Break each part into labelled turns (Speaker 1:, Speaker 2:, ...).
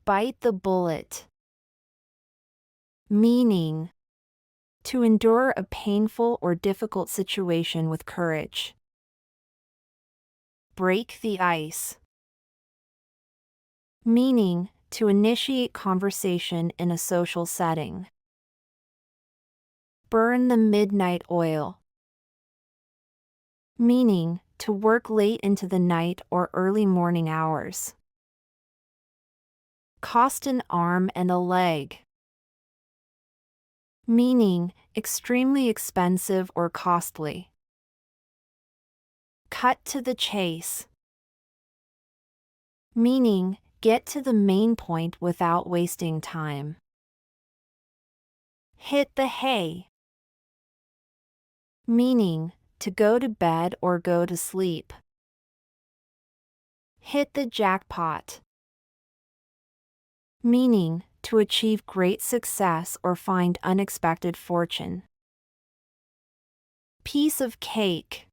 Speaker 1: Bite the bullet. Meaning, to endure a painful or difficult situation with courage. Break the ice. Meaning, to initiate conversation in a social setting. Burn the midnight oil. Meaning, to work late into the night or early morning hours. Cost an arm and a leg. Meaning, extremely expensive or costly. Cut to the chase. Meaning, get to the main point without wasting time. Hit the hay. Meaning, to go to bed or go to sleep. Hit the jackpot. Meaning, to achieve great success or find unexpected fortune. Piece of cake.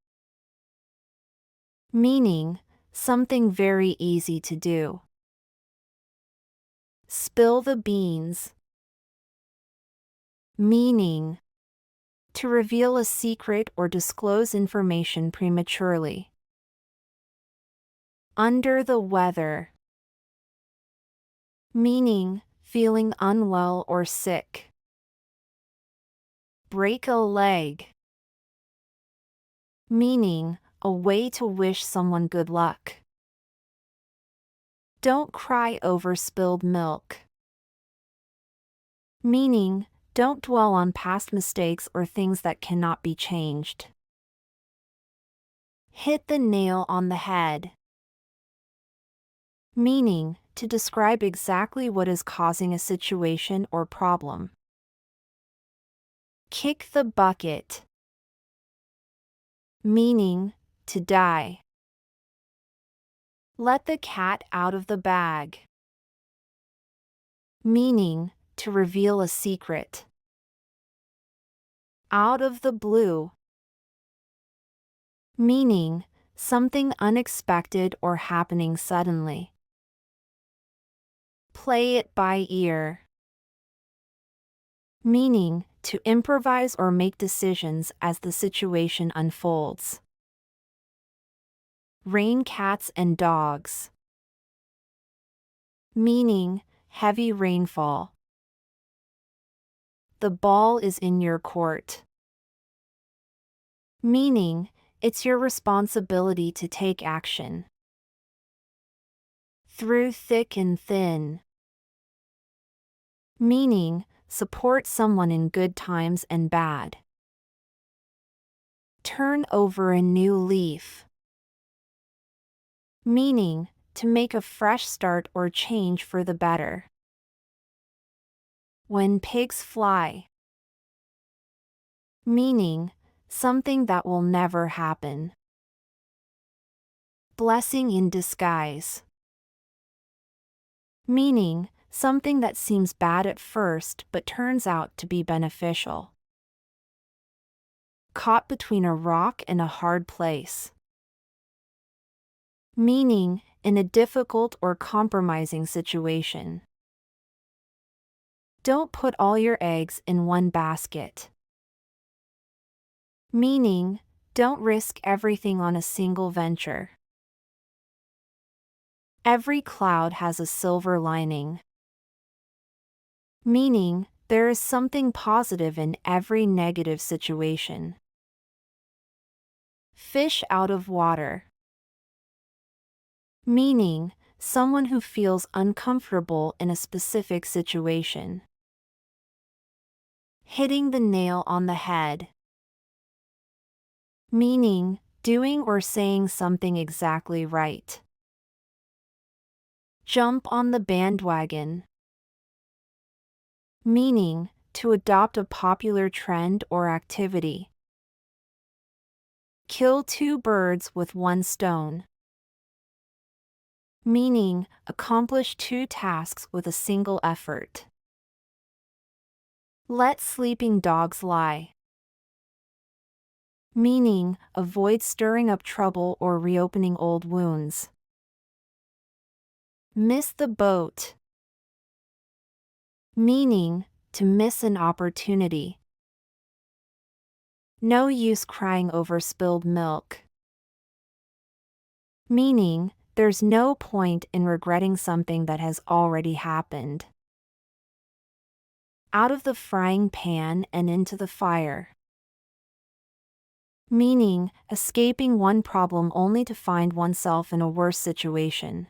Speaker 1: Meaning, something very easy to do. Spill the beans. Meaning, to reveal a secret or disclose information prematurely. Under the weather. Meaning, feeling unwell or sick. Break a leg. Meaning, a way to wish someone good luck. Don't cry over spilled milk. Meaning, don't dwell on past mistakes or things that cannot be changed. Hit the nail on the head. Meaning, to describe exactly what is causing a situation or problem. Kick the bucket. Meaning, to die. Let the cat out of the bag. Meaning, to reveal a secret. Out of the blue. Meaning, something unexpected or happening suddenly. Play it by ear. Meaning, to improvise or make decisions as the situation unfolds. Rain cats and dogs. Meaning, heavy rainfall. The ball is in your court. Meaning, it's your responsibility to take action. Through thick and thin. Meaning, support someone in good times and bad. Turn over a new leaf. Meaning, to make a fresh start or change for the better. When pigs fly. Meaning, something that will never happen. Blessing in disguise. Meaning, something that seems bad at first but turns out to be beneficial. Caught between a rock and a hard place. Meaning, in a difficult or compromising situation. Don't put all your eggs in one basket. Meaning, don't risk everything on a single venture. Every cloud has a silver lining. Meaning, there is something positive in every negative situation. Fish out of water. Meaning, someone who feels uncomfortable in a specific situation. Hitting the nail on the head. Meaning, doing or saying something exactly right. Jump on the bandwagon. Meaning, to adopt a popular trend or activity. Kill two birds with one stone. Meaning, accomplish two tasks with a single effort. Let sleeping dogs lie. Meaning, avoid stirring up trouble or reopening old wounds. Miss the boat. meaning to miss an opportunity. No use crying over spilled milk, meaning there's no point in regretting something that has already happened. Out of the frying pan and into the fire, meaning escaping one problem only to find oneself in a worse situation.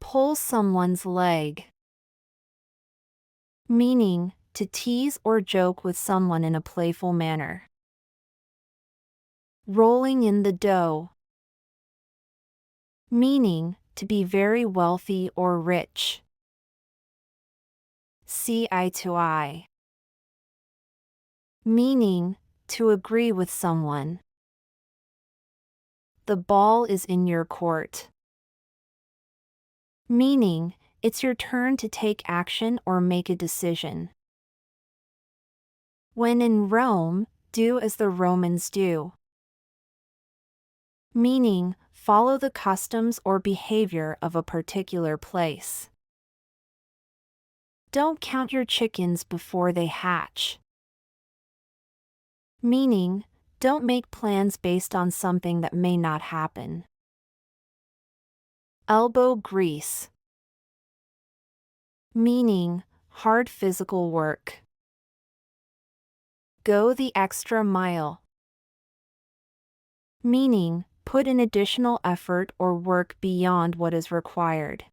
Speaker 1: Pull someone's leg, meaning to tease or joke with someone in a playful manner. Rolling in the dough, meaning to be very wealthy or rich. See eye to eye, meaning to agree with someone. The ball is in your court, meaning it's your turn to take action or make a decision. When in Rome, do as the Romans do, meaning follow the customs or behavior of a particular place. Don't count your chickens before they hatch, meaning don't make plans based on something that may not happen. Elbow grease, meaning hard physical work. Go the extra mile, meaning put in additional effort or work beyond what is required.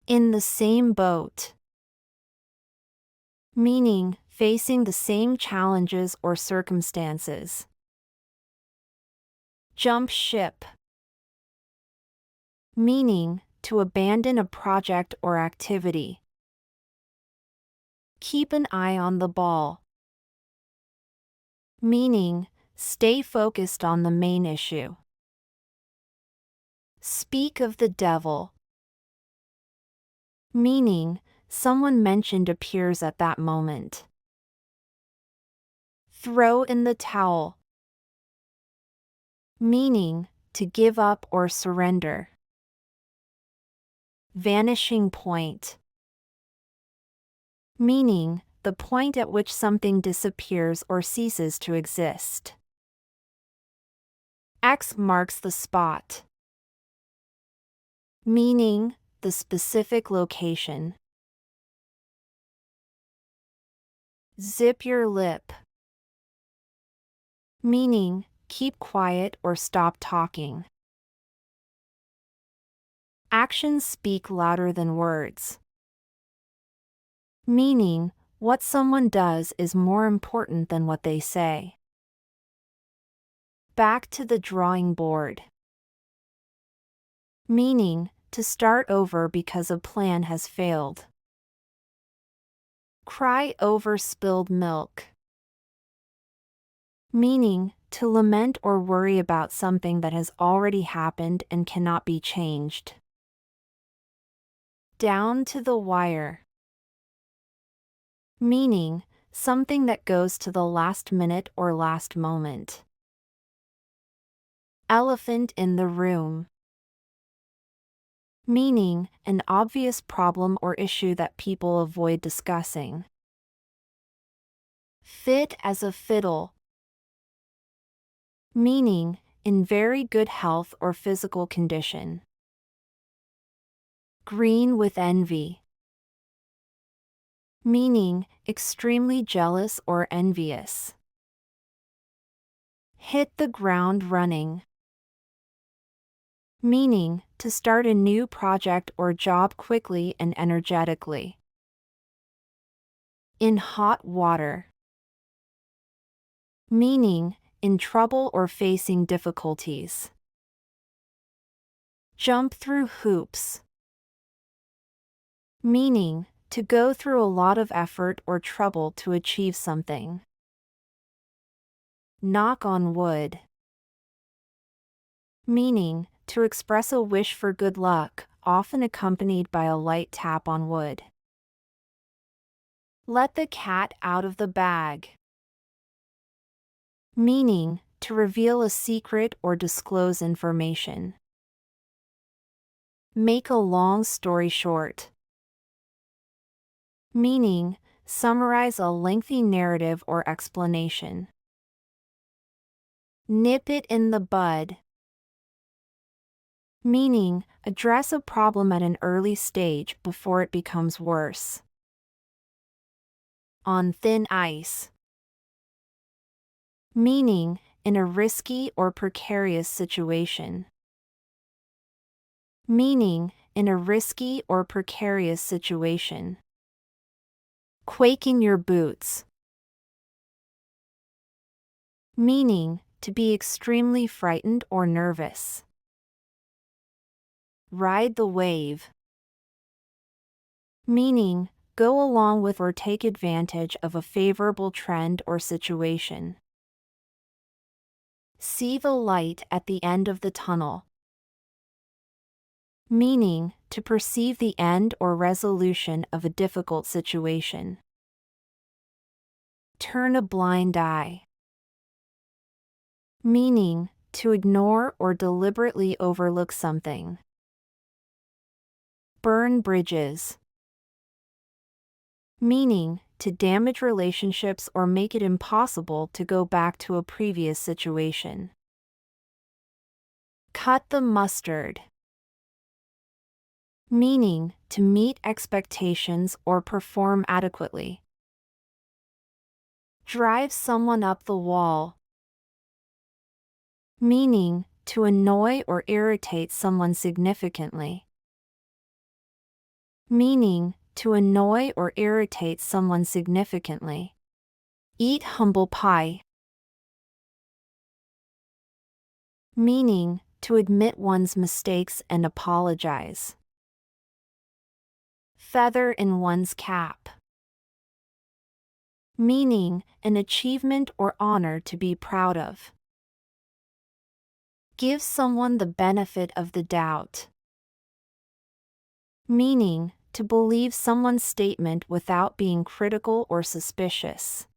Speaker 1: In the same boat, meaning facing the same challenges or circumstances. Jump ship, meaning to abandon a project or activity. Keep an eye on the ball, meaning stay focused on the main issue. Speak of the devil, meaning someone mentioned appears at that moment. Throw in the towel, meaning to give up or surrender. Vanishing point, meaning the point at which something disappears or ceases to exist. X marks the spot, meaning the specific location. Zip your lip, meaning keep quiet or stop talking. Actions speak louder than words, meaning what someone does is more important than what they say. Back to the drawing board, meaning to start over because a plan has failed. Cry over spilled milk, meaning to lament or worry about something that has already happened and cannot be changed. Down to the wire, meaning something that goes to the last minute or last moment. Elephant in the room, meaning an obvious problem or issue that people avoid discussing. Fit as a fiddle, meaning in very good health or physical condition. Green with envy, meaning extremely jealous or envious. Hit the ground running, meaning to start a new project or job quickly and energetically. In hot water, meaning in trouble or facing difficulties. Jump through hoops, meaning to go through a lot of effort or trouble to achieve something. Knock on wood, meaning to express a wish for good luck, often accompanied by a light tap on wood. Let the cat out of the bag, meaning to reveal a secret or disclose information. Make a long story short, meaning, summarize a lengthy narrative or explanation. Nip it in the bud, meaning, address a problem at an early stage before it becomes worse. On thin ice, meaning, in a risky or precarious situation. Meaning, in a risky or precarious situation. Quake in your boots, meaning, to be extremely frightened or nervous. Ride the wave, meaning, go along with or take advantage of a favorable trend or situation. See the light at the end of the tunnel, meaning, to perceive the end or resolution of a difficult situation. Turn a blind eye, meaning, to ignore or deliberately overlook something. Burn bridges, meaning, to damage relationships or make it impossible to go back to a previous situation. Cut the mustard, meaning, to meet expectations or perform adequately. Drive someone up the wall, meaning, to annoy or irritate someone significantly. Meaning, to annoy or irritate someone significantly. Eat humble pie, meaning, to admit one's mistakes and apologize. Feather in one's cap, meaning, an achievement or honor to be proud of. Give someone the benefit of the doubt, meaning, to believe someone's statement without being critical or suspicious.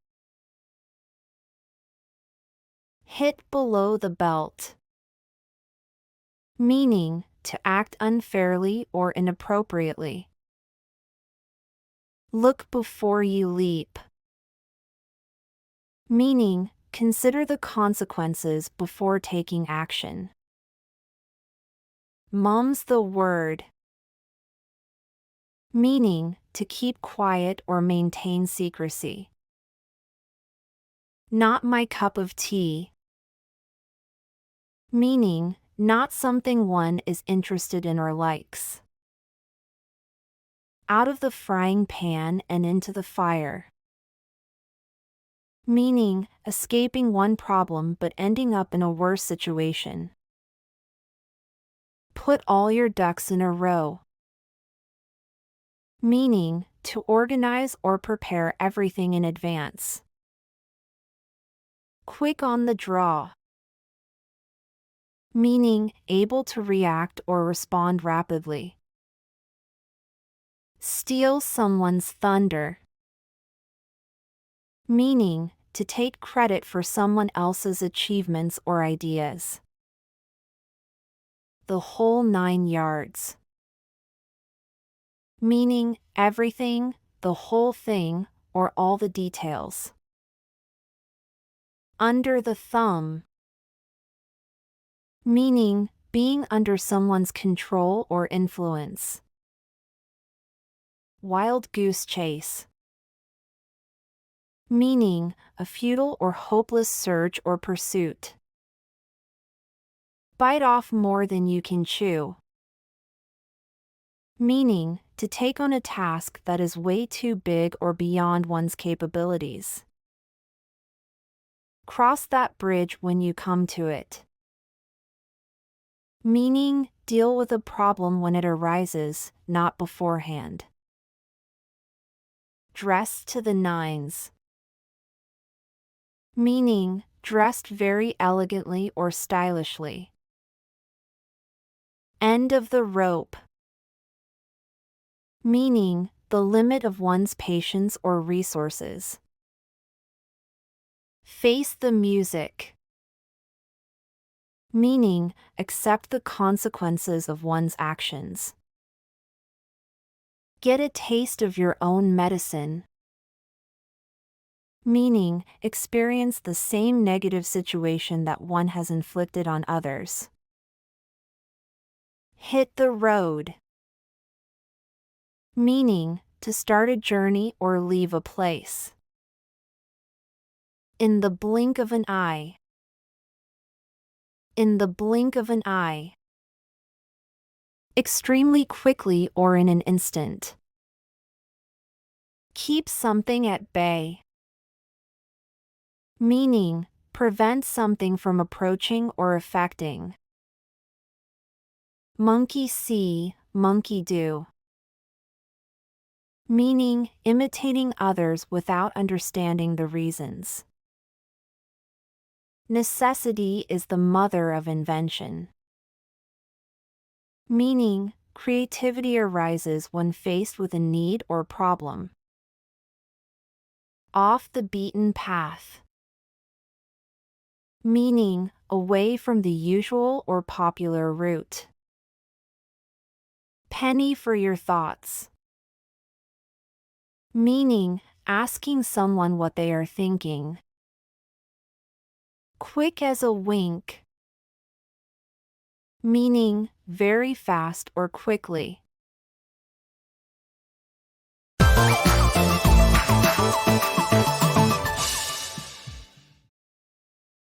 Speaker 1: Hit below the belt, meaning, to act unfairly or inappropriately. Look before you leap, meaning, consider the consequences before taking action. Mum's the word, meaning, to keep quiet or maintain secrecy. Not my cup of tea, meaning, not something one is interested in or likes. Out of the frying pan and into the fire, meaning, escaping one problem but ending up in a worse situation. Put all your ducks in a row, meaning, to organize or prepare everything in advance. Quick on the draw, meaning, able to react or respond rapidly. Steal someone's thunder, meaning, to take credit for someone else's achievements or ideas. The whole 9 yards, meaning, everything, the whole thing, or all the details. Under the thumb, meaning, being under someone's control or influence. Wild goose chase, meaning, a futile or hopeless search or pursuit. Bite off more than you can chew, meaning, to take on a task that is way too big or beyond one's capabilities. Cross that bridge when you come to it, meaning, deal with a problem when it arises, not beforehand. Dress to the nines, meaning, dressed very elegantly or stylishly. End of the rope, meaning, the limit of one's patience or resources. Face the music, meaning, accept the consequences of one's actions. Get a taste of your own medicine. Meaning, experience the same negative situation that one has inflicted on others. Hit the road. Meaning, to start a journey or leave a place. In the blink of an eye. In the blink of an eye. Extremely quickly or in an instant. Keep something at bay. Meaning, prevent something from approaching or affecting. Monkey see, monkey do. Meaning, imitating others without understanding the reasons. Necessity is the mother of invention. Meaning, creativity arises when faced with a need or problem. Off the beaten path. Meaning, away from the usual or popular route. Penny for your thoughts. Meaning, asking someone what they are thinking. Quick as a wink. Meaning, very fast or quickly.